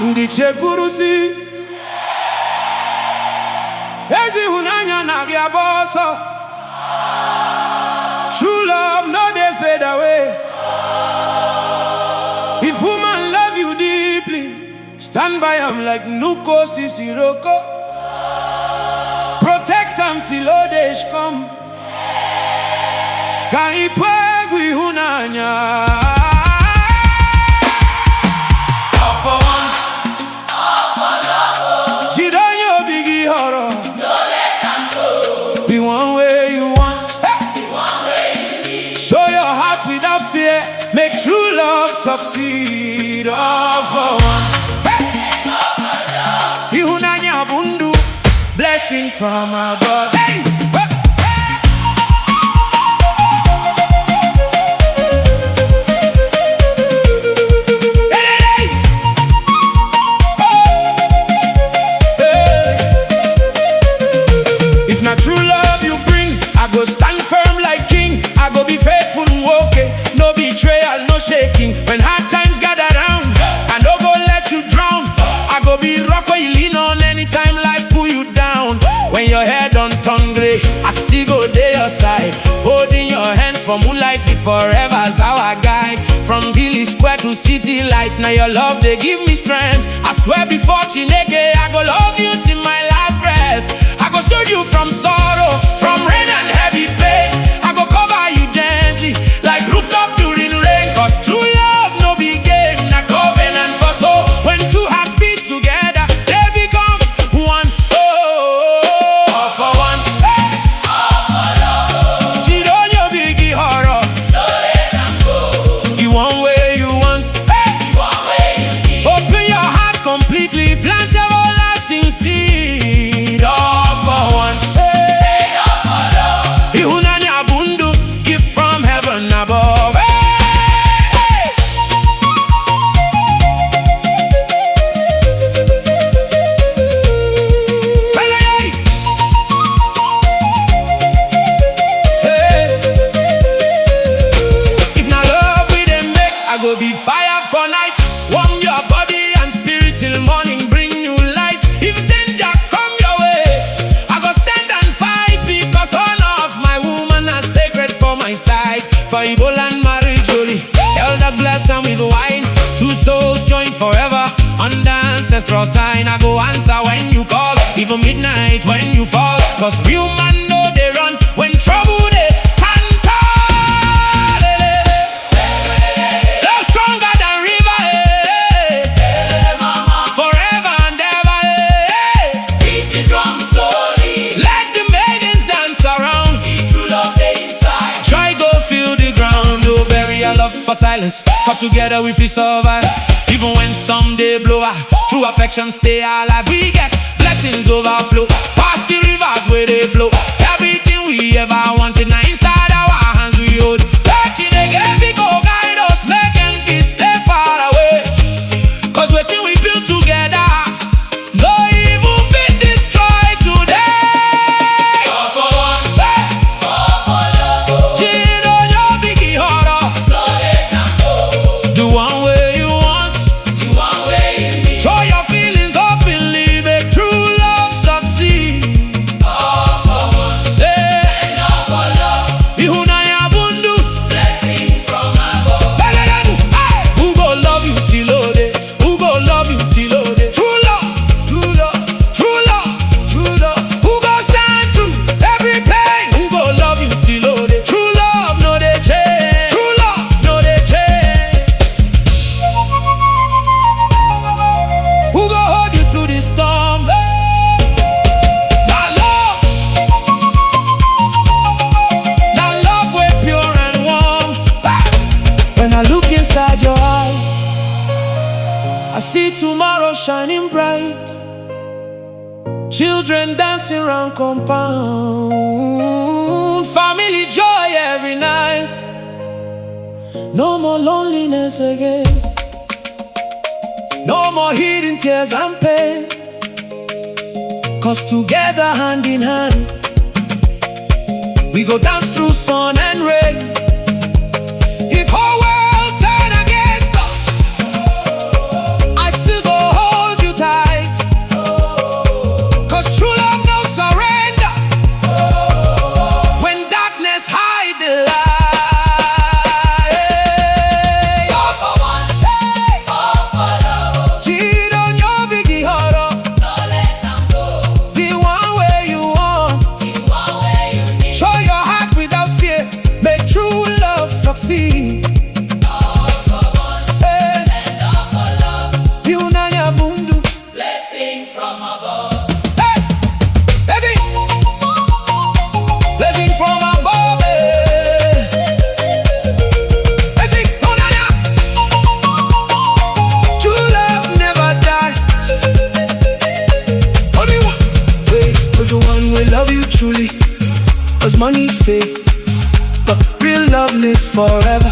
Ndiche kurusi ezi hunanya na gya boso. True love no dey fade away. If woman love you deeply, stand by him like Nuko Sisiroko. Protect him till old age come. Kaipwegwi hunanya. Be one way you want, be one way you need. Show your heart without fear, make true love succeed. All for one. Ihunanya bundu, blessing from above. Hey. When hard times gather round, I no go let you drown. I go be rock when you lean on anytime life pull you down. When your head on turn gray, I still go there your side, holding your hands for moonlight with forever's our guide. From village square to city lights, now your love they give me strength. I swear before Chineke, I go love you till my last breath. I go show you from sorrow, from rain and heavy pain. I go cover you gently like rooftop during rain. Cause true love no be game, na covenant for so. When two hearts beat together, they become one. Oh, all for one. Hey. All for love. Chidonyo bigi horror. No let them go. The one way you want. Hey. The one way you need. Open your heart completely, plant everlasting seed. All for one. Hey. All for love. Ihunanya bundu, gift from heaven above. Hey. Go be fire for night, warm your body and spirit till morning, bring you light. If danger come your way, I go stand and fight, because honor of my woman are sacred for my sight. For Igbo land marriage holy, elders bless them with wine. Two souls joined forever under ancestral sign. I go answer when you call, even midnight when you fall. Cause real man know they run when trouble they stand tall. For silence, cause together we feel survive. Even when storm they blow, true affection stay alive. We get blessings overflow, past the rivers where they flow. Everything we ever wanted now inside our hands we hold. Let Chineke go guide us, make envy stay far away. Cause waiting we build together, no evil fit destroy today. All for one, all for love. Chidonyo bigi horror. The one way you want, the one way you need. Show your feelings openly, make true love succeed. All for one, and all for love. Ihunanya bundu, blessing from above. Hey! Who go love you till old age? Who go love you till old age? True love, true love, true love, true love. Who go stand through every pain? Who go love you till old age? True love no they change. True love no they change. Who go hold you through the storm? Now love way pure and warm. When I look inside your eyes, I see tomorrow shining bright. Children dancing round compound, family joy every night. No more loneliness again, no more hidden tears and pain. 'cause together hand in hand we go dance through sun and rain. If whole world turn against us, I still go hold you tight, 'cause true love no surrender when darkness hide the light. All for one, all for love. Cheat on your biggie horror, No let them go. the one way you want. The one way you need. Show your heart without fear, make true love succeed. All for one Hey, and all for love. Yunanya Bundu. Blessing from above. Hey, blessing, blessing from above. Blessing, Yunanya. True love never dies. Only one way, everyone will love you truly, 'cause money fade, but real love lives forever.